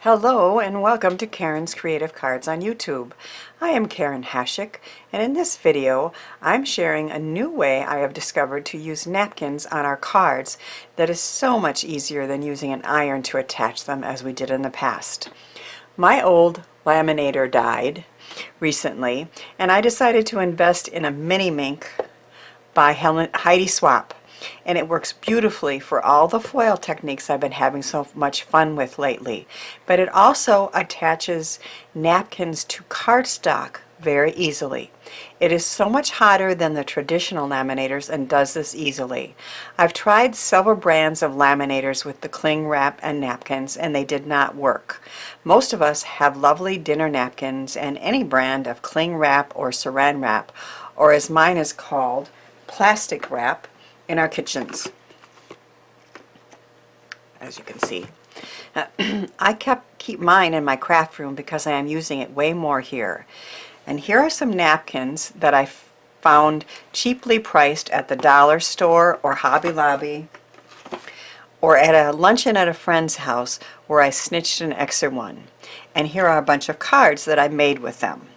Hello and welcome to Karen's Creative Cards on YouTube. I am Karen Hashik, and in this video I'm sharing a new way I have discovered to use napkins on our cards that is so much easier than using an iron to attach them as we did in the past. My old laminator died recently and I decided to invest in a Mini-MINC by Heidi Swapp. And it works beautifully for all the foil techniques I've been having so much fun with lately. But it also attaches napkins to cardstock very easily. It is so much hotter than the traditional laminators and does this easily. I've tried several brands of laminators with the cling wrap and napkins and they did not work. Most of us have lovely dinner napkins and any brand of cling wrap or saran wrap, or as mine is called, plastic wrap, in our kitchens, as you can see. I keep mine in my craft room because I am using it way more here. And here are some napkins that I found cheaply priced at the dollar store or Hobby Lobby or at a luncheon at a friend's house where I snitched an extra one. And here are a bunch of cards that I made with them.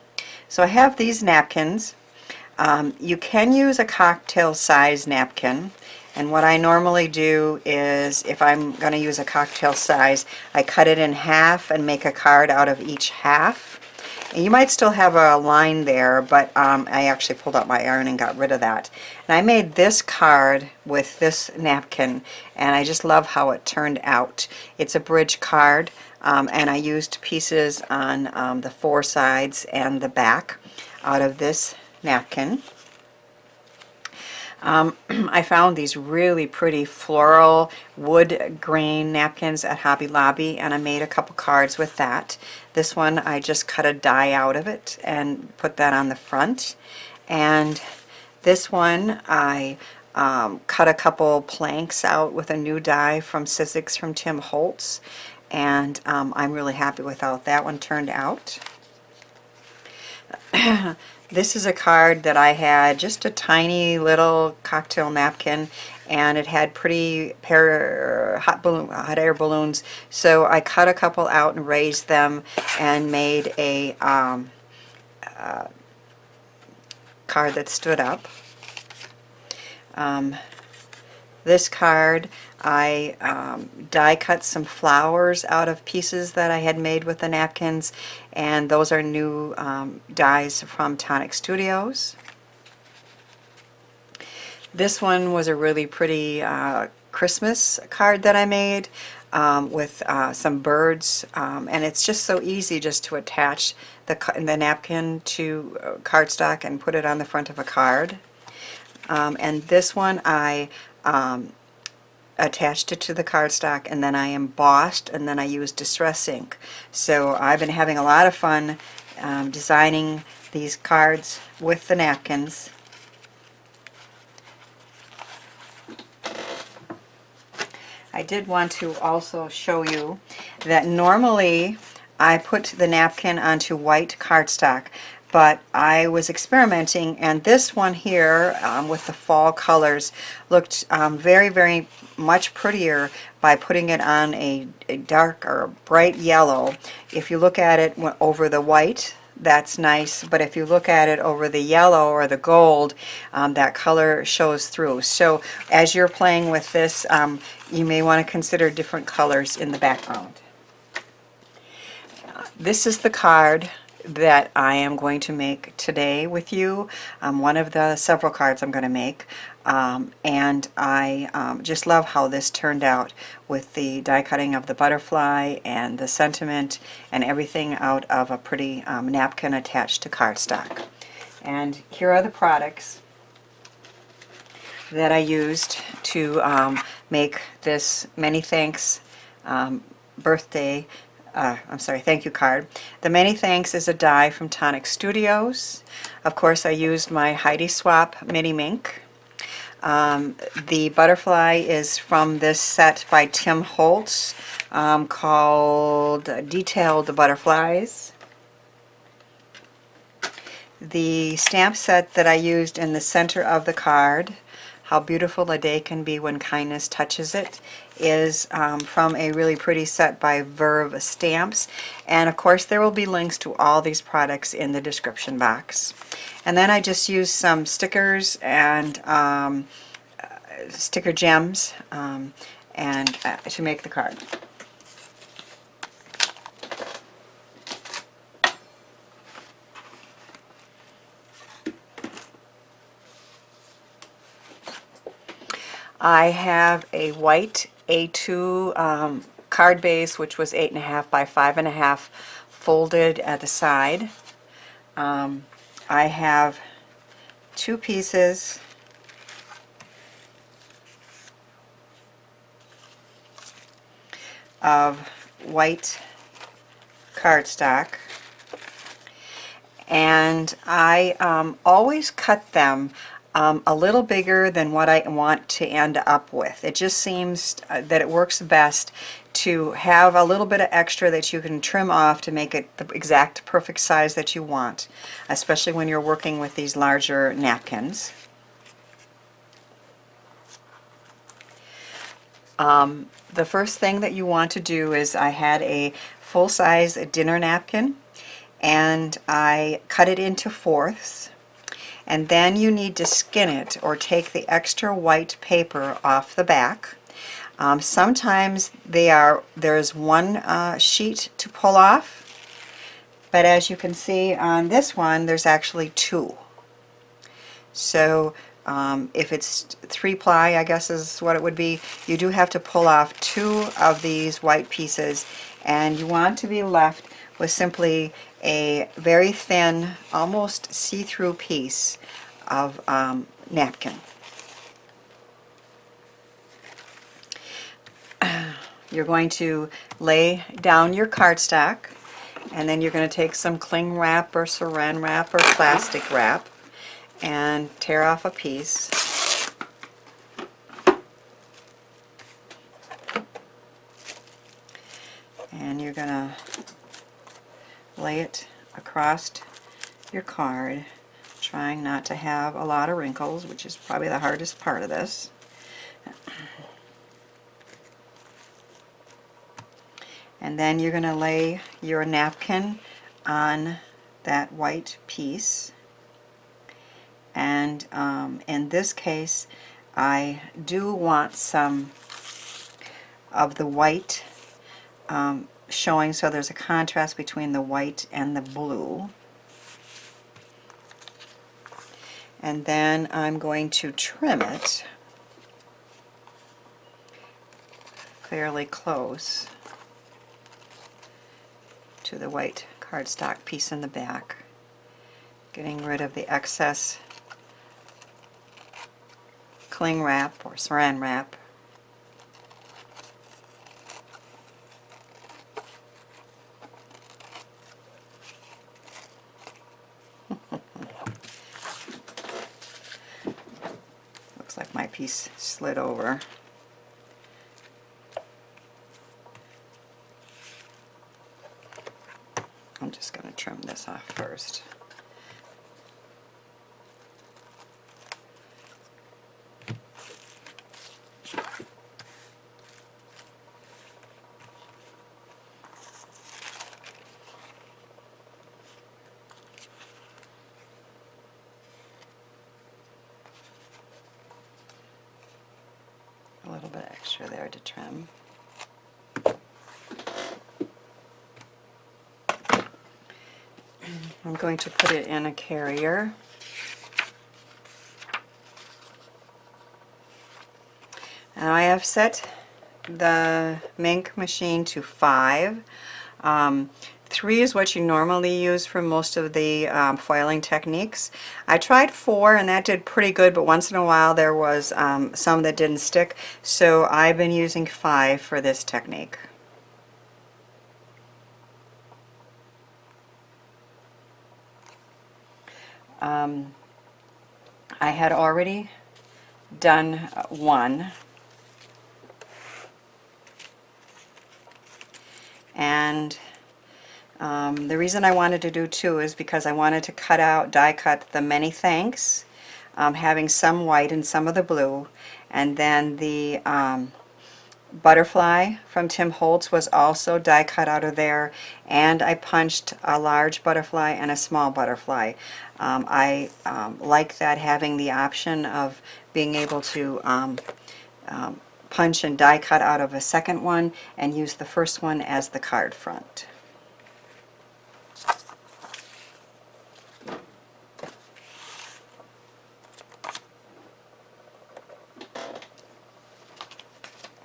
So I have these napkins. You can use a cocktail size napkin, and what I normally do is, if I'm going to use a cocktail size, I cut it in half and make a card out of each half. And you might still have a line there, but I actually pulled out my iron and got rid of that. And I made this card with this napkin, and I just love how it turned out. It's a bridge card, and I used pieces on the four sides and the back out of this napkin. I found these really pretty floral wood grain napkins at Hobby Lobby, and I made a couple cards with that. This one I just cut a die out of it and put that on the front, and this one I cut a couple planks out with a new die from Sizzix from Holtz, and I'm really happy with how that one turned out. This is a card that I had, just a tiny little cocktail napkin, and it had pretty hot air balloons, so I cut a couple out and raised them and made a card that stood up. This card, I die cut some flowers out of pieces that I had made with the napkins, and those are new dies from Tonic Studios. This one was a really pretty Christmas card that I made with some birds, and it's just so easy just to attach the napkin to cardstock and put it on the front of a card. And this one I attached it to the cardstock, and then I embossed, and then I used distress ink. So I've been having a lot of fun designing these cards with the napkins. I did want to also show you that normally I put the napkin onto white cardstock, but I was experimenting, and this one here with the fall colors looked very, very much prettier by putting it on a dark or bright yellow. If you look at it over the white, that's nice, but if you look at it over the yellow or the gold, that color shows through. So as you're playing with this, you may want to consider different colors in the background. This is the card that I am going to make today with you, one of the several cards I'm going to make, and I just love how this turned out with the die cutting of the butterfly and the sentiment and everything out of a pretty napkin attached to cardstock. And here are the products that I used to make this many thanks thank you card. The Many Thanks is a die from Tonic Studios. Of course, I used my Heidi Swapp Mini-MINC. The butterfly is from this set by Holtz called Detailed Butterflies. The stamp set that I used in the center of the card, How Beautiful a Day Can Be When Kindness Touches It is from a really pretty set by Verve Stamps. And of course there will be links to all these products in the description box. And then I just used some stickers and sticker gems to make the card. I have a white A2 card base, which was 8.5 by 5.5, folded at the side. I have 2 pieces of white cardstock, and I always cut them a little bigger than what I want to end up with. It just seems that it works best to have a little bit of extra that you can trim off to make it the exact perfect size that you want, especially when you're working with these larger napkins. The first thing that you want to do is, I had a full-size dinner napkin and I cut it into fourths, and then you need to skin it or take the extra white paper off the back. Sometimes there's one sheet to pull off, but as you can see on this one there's actually 2. So if it's 3-ply, I guess is what it would be, you do have to pull off 2 of these white pieces, and you want to be left with simply a very thin, almost see-through piece of napkin. You're going to lay down your cardstock, and then you're going to take some cling wrap or saran wrap or plastic wrap and tear off a piece. And you're going to lay it across your card, trying not to have a lot of wrinkles, which is probably the hardest part of this. And then you're going to lay your napkin on that white piece. And in this case, I do want some of the white showing, so there's a contrast between the white and the blue. And then I'm going to trim it fairly close to the white cardstock piece in the back, getting rid of the excess cling wrap or saran wrap. Looks like my piece slid over. I'm just going to trim this off first. A little bit extra there to trim. I'm going to put it in a carrier. Now I have set the Mink machine to 5. 3 is what you normally use for most of the foiling techniques. I tried 4 and that did pretty good, but once in a while there was some that didn't stick, so I've been using 5 for this technique. I had already done 1, and the reason I wanted to do 2 is because I wanted to die cut the Many Thanks having some white and some of the blue. And then the butterfly from Tim Holtz was also die cut out of there, and I punched a large butterfly and a small butterfly. I like that, having the option of being able to punch and die cut out of a second one and use the first one as the card front.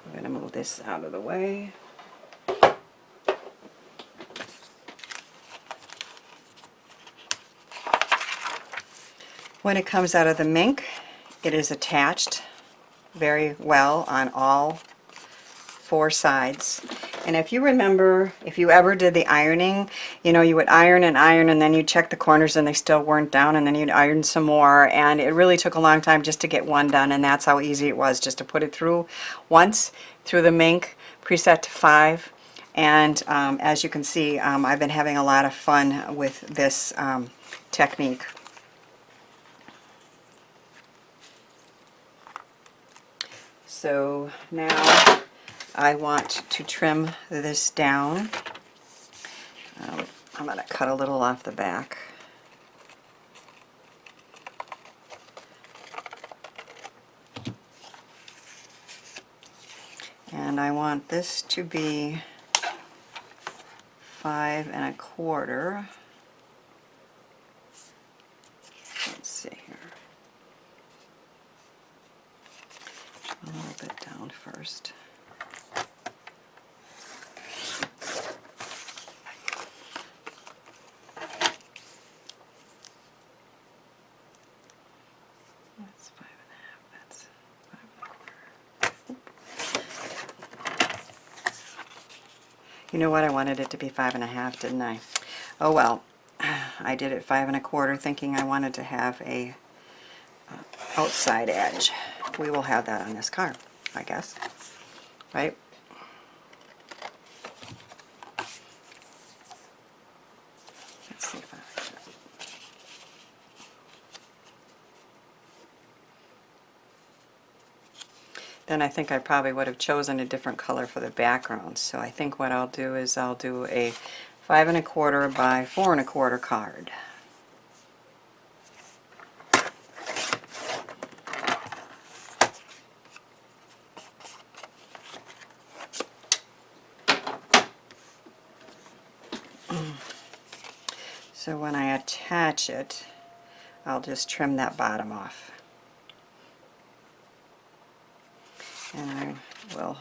I'm going to move this out of the way. When it comes out of the MINC, it is attached very well on all four sides. And if you remember, if you ever did the ironing, you know, you would iron and iron, and then you'd check the corners and they still weren't down, and then you'd iron some more, and it really took a long time just to get one done, and that's how easy it was, just to put it through once through the MINC, preset to 5. And as you can see, I've been having a lot of fun with this technique. So now I want to trim this down. I'm going to cut a little off the back. And I want this to be 5 1/4. Let's see here. A little bit down first. That's 5 1/2. That's 5 1/4. You know what? I wanted it to be 5 1/2, didn't I? Oh well. I did it 5 1/4, thinking I wanted to have a outside edge. We will have that on this card, I guess, right? Let's see if I like that. Then I think I probably would have chosen a different color for the background. So I think what I'll do is I'll do a 5 1/4 by 4 1/4 card. So when I attach it, I'll just trim that bottom off. And I will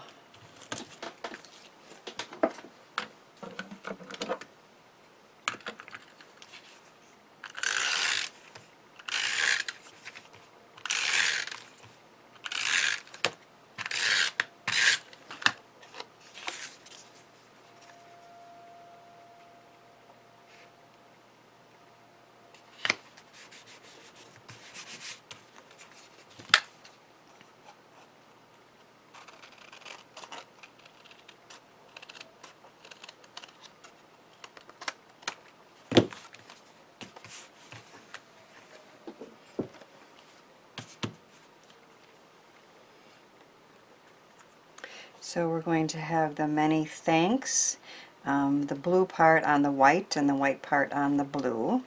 So we're going to have the many thanks, the blue part on the white and the white part on the blue.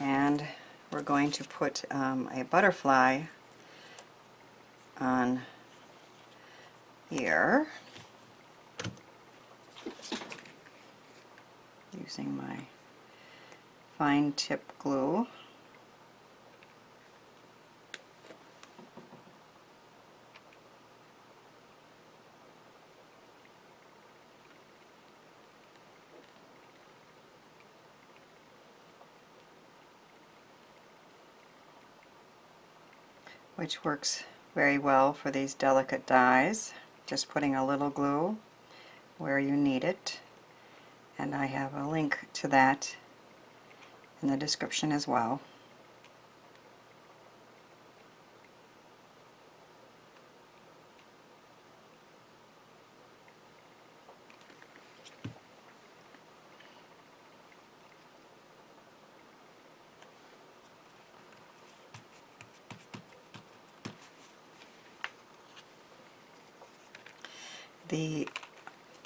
And we're going to put a butterfly on here using my fine tip glue. Which works very well for these delicate dies. Just putting a little glue where you need it. And I have a link to that in the description as well. The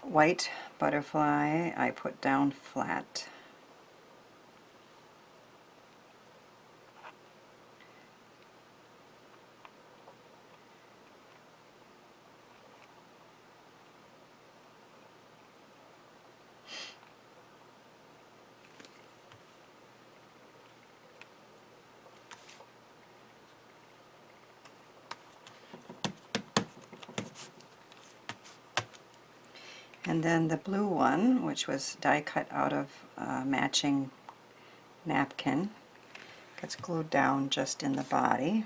white butterfly I put down flat. And then the blue one, which was die cut out of matching napkin, gets glued down just in the body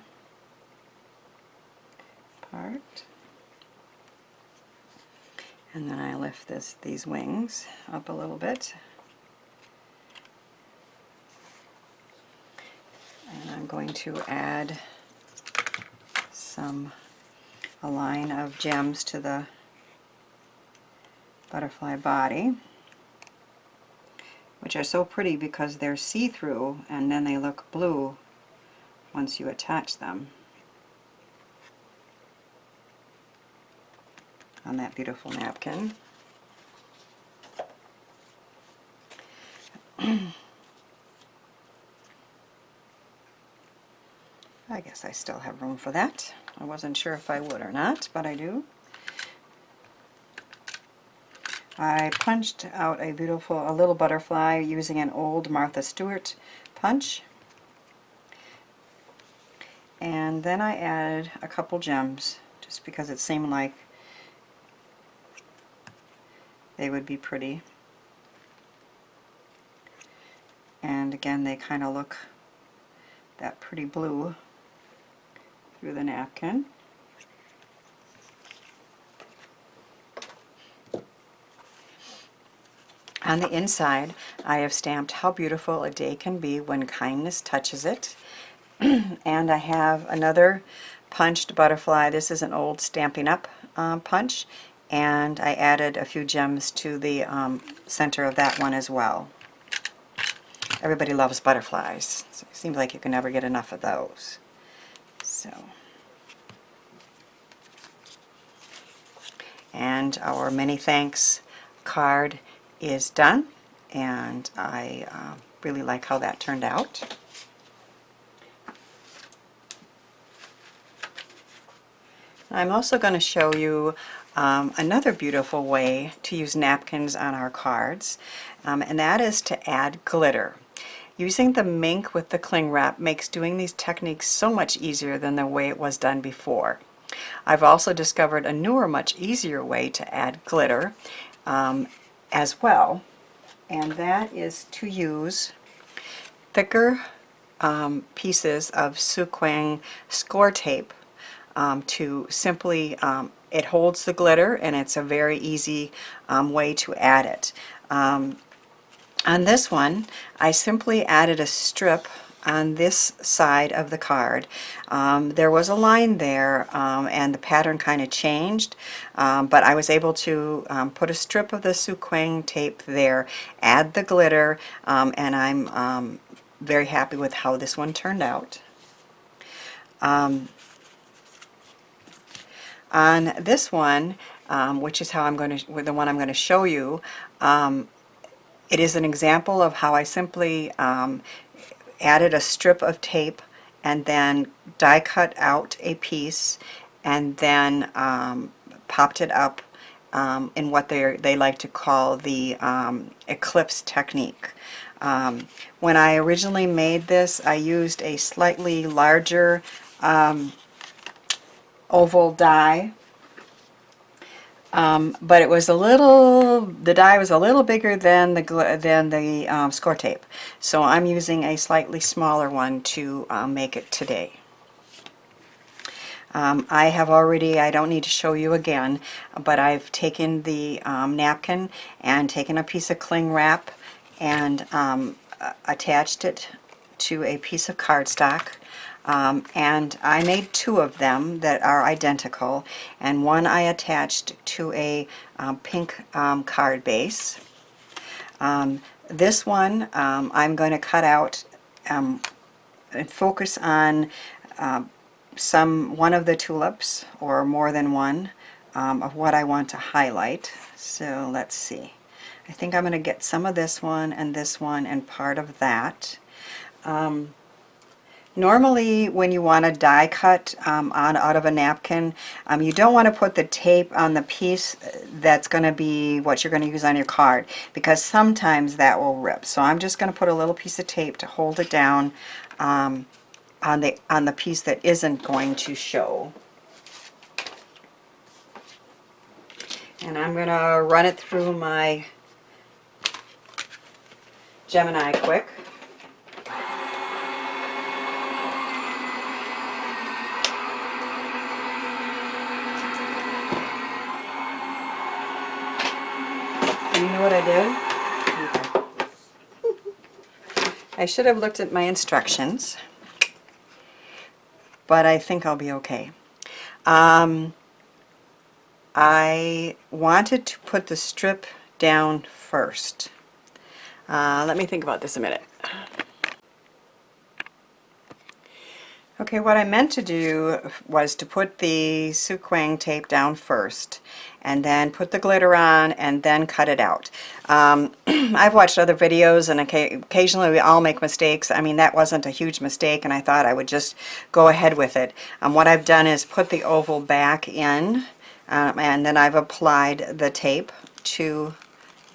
part. And then I lift these wings up a little bit. And I'm going to add a line of gems to the butterfly body, which are so pretty because they're see-through and then they look blue once you attach them on that beautiful napkin. I guess I still have room for that. I wasn't sure if I would or not, but I do. I punched out a little butterfly using an old Martha Stewart punch. And then I added a couple gems, just because it seemed like they would be pretty. And again, they kind of look that pretty blue through the napkin. On the inside, I have stamped "How beautiful a day can be when kindness touches it." And I have another punched butterfly. This is an old Stampin' Up! Punch, and I added a few gems to the center of that one as well. Everybody loves butterflies. So it seems like you can never get enough of those. So, and our many thanks card is done, and I really like how that turned out. I'm also going to show you another beautiful way to use napkins on our cards, and that is to add glitter. Using the Mink with the cling wrap makes doing these techniques so much easier than the way it was done before. I've also discovered a newer, much easier way to add glitter as well, and that is to use thicker pieces of Sookwang score tape to simply, it holds the glitter and it's a very easy way to add it. On this one, I simply added a strip on this side of the card. There was a line there and the pattern kind of changed, but I was able to put a strip of the Sookwang tape there, add the glitter, and I'm very happy with how this one turned out. On this one, which is how the one I'm going to show you, it is an example of how I simply added a strip of tape and then die cut out a piece and then popped it up in what they like to call the eclipse technique. When I originally made this, I used a slightly larger oval die, but it was the die was a little bigger than the score tape, so I'm using a slightly smaller one to make it today. I don't need to show you again, but I've taken the napkin and taken a piece of cling wrap and attached it to a piece of cardstock. And I made two of them that are identical, and one I attached to a pink card base. This one I'm going to cut out and focus on one of the tulips, or more than one, of what I want to highlight. So let's see. I think I'm going to get some of this one and part of that. Normally when you want to die cut out of a napkin, you don't want to put the tape on the piece that's going to be what you're going to use on your card, because sometimes that will rip. So I'm just going to put a little piece of tape to hold it down on the piece that isn't going to show. And I'm going to run it through my Gemini quick. You know what I did? Okay. I should have looked at my instructions, but I think I'll be okay. I wanted to put the strip down first. Let me think about this a minute. Okay, what I meant to do was to put the Sookwang tape down first, and then put the glitter on, and then cut it out. I've watched other videos, and occasionally we all make mistakes. I mean, that wasn't a huge mistake, and I thought I would just go ahead with it. What I've done is put the oval back in, and then I've applied the tape to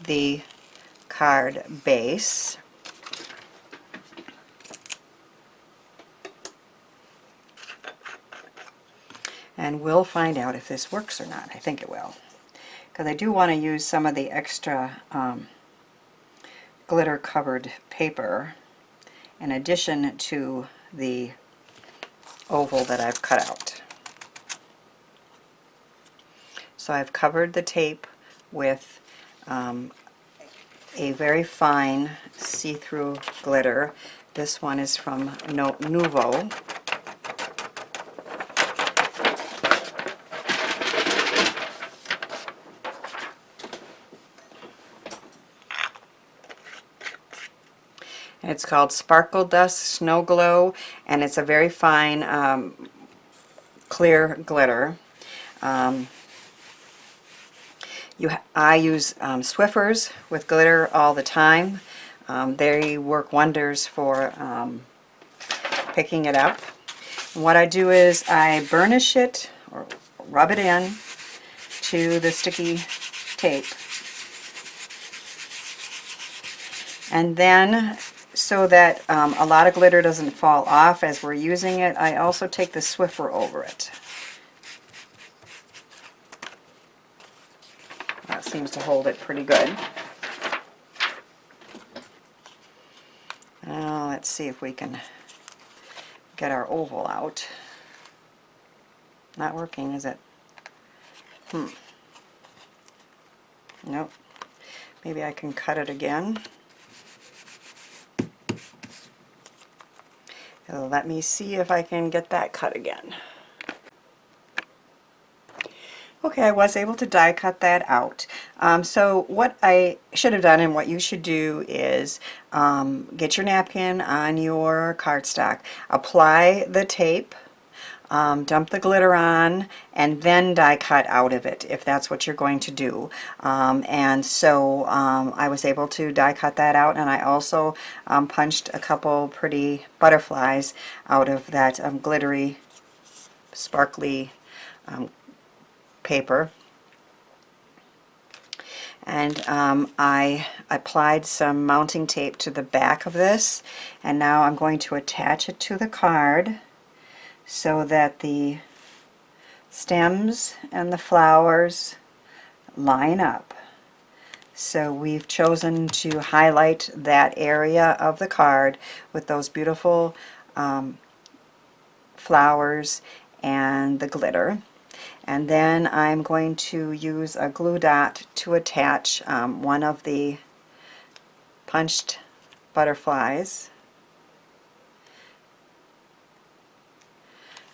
the card base. And we'll find out if this works or not. I think it will, because I do want to use some of the extra glitter covered paper in addition to the oval that I've cut out. So I've covered the tape with a very fine see-through glitter. This one is from Nuvo. It's called Sparkle Dust Snow Glow, and it's a very fine clear glitter. I use Swiffers with glitter all the time. They work wonders for picking it up. And what I do is I burnish it or rub it in to the sticky tape. And then, so that a lot of glitter doesn't fall off as we're using it, I also take the Swiffer over it. That seems to hold it pretty good. Now let's see if we can get our oval out. Not working, is it? Nope. Maybe I can cut it again. So let me see if I can get that cut again. Okay, I was able to die cut that out. So what I should have done and what you should do is get your napkin on your cardstock, apply the tape, dump the glitter on, and then die cut out of it if that's what you're going to do. And so I was able to die cut that out, and I also punched a couple pretty butterflies out of that glittery, sparkly paper. And I applied some mounting tape to the back of this, and now I'm going to attach it to the card so that the stems and the flowers line up. So we've chosen to highlight that area of the card with those beautiful flowers and the glitter. And then I'm going to use a glue dot to attach one of the punched butterflies.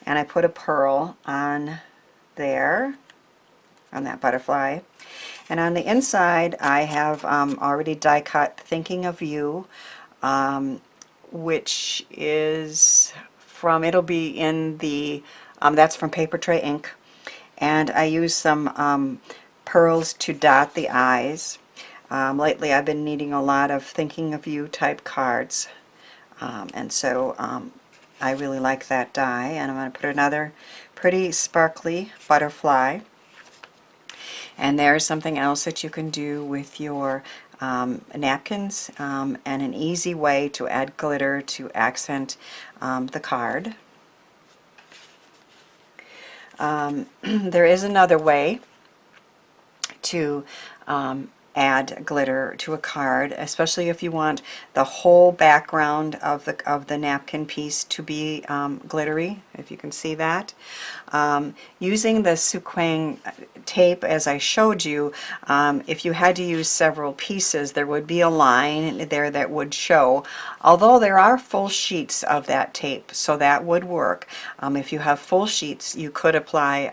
And I put a pearl on there, on that butterfly. And on the inside I have already die cut Thinking of You, which is from, it'll be in the, that's from Papertrey ink. and I use some pearls to dot the eyes. Lately I've been needing a lot of thinking of you type cards, and so I really like that die, and I'm going to put another pretty sparkly butterfly. And there's something else that you can do with your napkins, and an easy way to add glitter to accent the card. There is another way to add glitter to a card, especially if you want the whole background of the napkin piece to be glittery, if you can see that. Using the Sookwang tape, as I showed you, if you had to use several pieces, there would be a line there that would show, although there are full sheets of that tape, so that would work. If you have full sheets, you could apply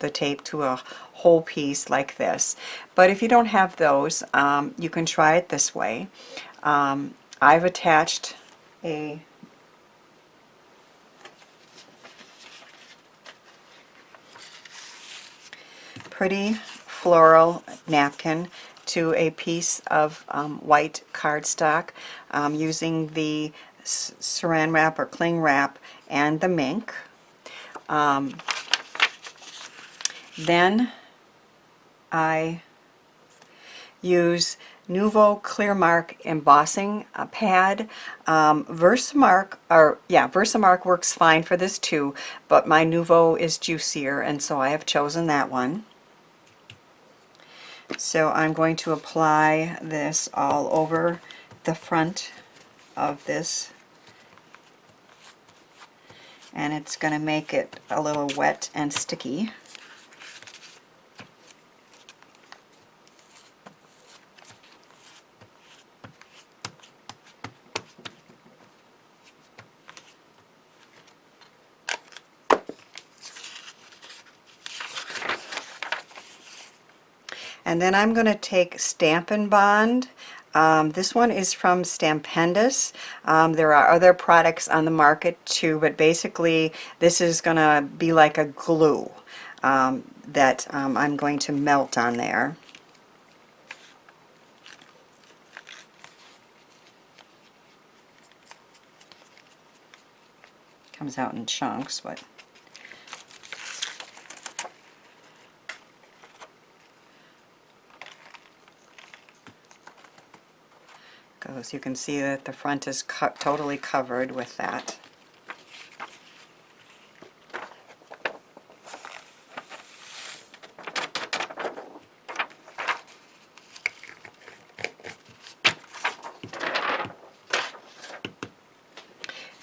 the tape to a whole piece like this. But if you don't have those, you can try it this way. I've attached a pretty floral napkin to a piece of white cardstock, using the saran wrap or cling wrap and the Mink. Then I use Nuvo Clear Mark embossing pad. Versamark works fine for this too, but my Nuvo is juicier, and so I have chosen that one. So I'm going to apply this all over the front of this, and it's going to make it a little wet and sticky. And then I'm going to take Stampin' Bond. This one is from Stampendous. There are other products on the market too, but basically this is going to be like a glue that I'm going to melt on there. Comes out in chunks, but goes. You can see that the front is totally covered with that.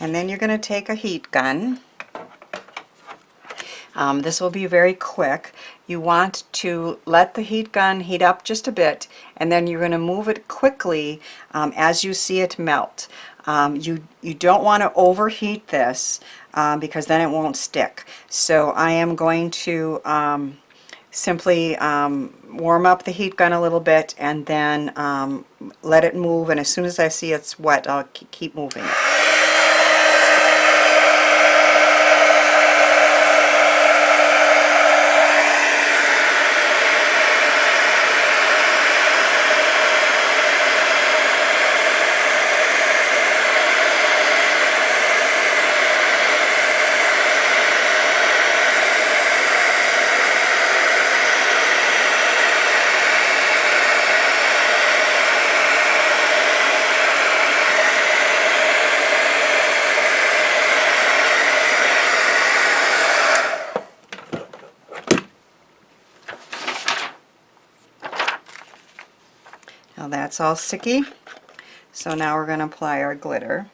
And then you're going to take a heat gun. This will be very quick. You want to let the heat gun heat up just a bit, and then you're going to move it quickly as you see it melt. You don't want to overheat this because then it won't stick. So I am going to simply warm up the heat gun a little bit, and then let it move, and as soon as I see it's wet, I'll keep moving it. Now that's all sticky, so now we're going to apply our glitter.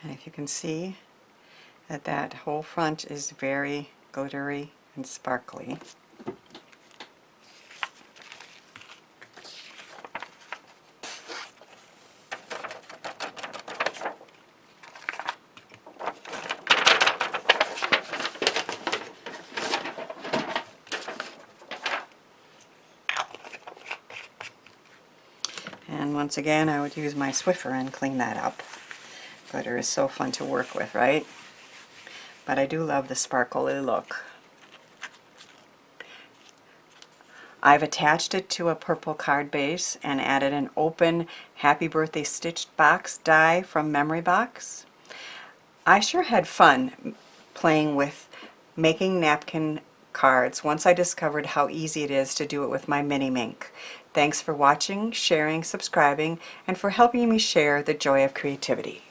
And if you can see that whole front is very glittery and sparkly. And once again, I would use my Swiffer and clean that up. Glitter is so fun to work with, right? But I do love the sparkly look. I've attached it to a purple card base and added an open Happy Birthday Stitched Box die from Memory Box. I sure had fun playing with making napkin cards once I discovered how easy it is to do it with my Mini-MINC. Thanks for watching, sharing, subscribing, and for helping me share the joy of creativity.